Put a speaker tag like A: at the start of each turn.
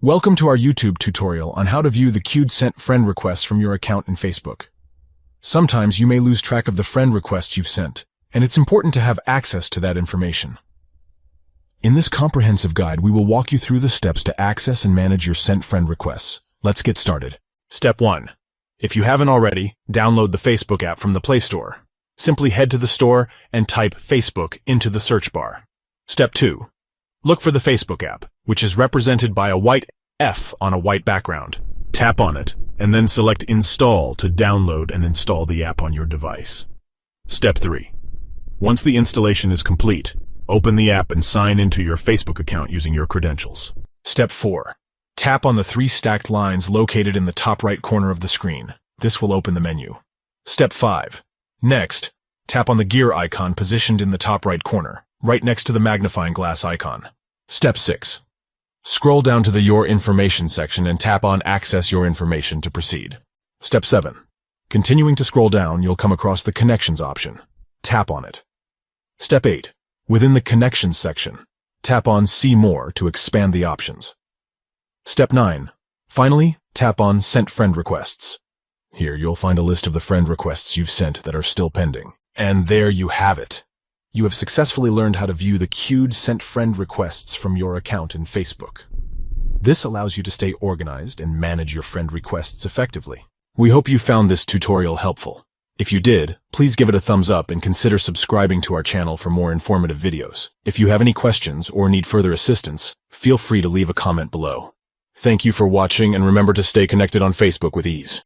A: Welcome to our YouTube tutorial on how to view the queued sent friend requests from your account in Facebook. Sometimes you may lose track of the friend requests you've sent, and it's important to have access to that information. In this comprehensive guide, we will walk you through the steps to access and manage your sent friend requests. Let's get started. Step 1. If you haven't already, download the Facebook app from the Play Store. Simply head to the store and type Facebook into the search bar. Step 2. Look for the Facebook app, which is represented by a white F on a white background. Tap on it, and then select Install to download and install the app on your device. Step 3. Once the installation is complete, open the app and sign into your Facebook account using your credentials. Step 4. Tap on the 3 stacked lines located in the top right corner of the screen. This will open the menu. Step 5. Next, tap on the gear icon positioned in the top right corner, right next to the magnifying glass icon. Step 6. Scroll down to the Your Information section and tap on Access Your Information to proceed. Step 7. Continuing to scroll down, you'll come across the Connections option. Tap on it. Step 8. Within the Connections section, tap on See More to expand the options. Step 9. Finally, tap on Sent Friend Requests. Here you'll find a list of the friend requests you've sent that are still pending. And there you have it. You have successfully learned how to view the queued sent friend requests from your account in Facebook. This allows you to stay organized and manage your friend requests effectively. We hope you found this tutorial helpful. If you did, please give it a thumbs up and consider subscribing to our channel for more informative videos. If you have any questions or need further assistance, feel free to leave a comment below. Thank you for watching, and remember to stay connected on Facebook with ease.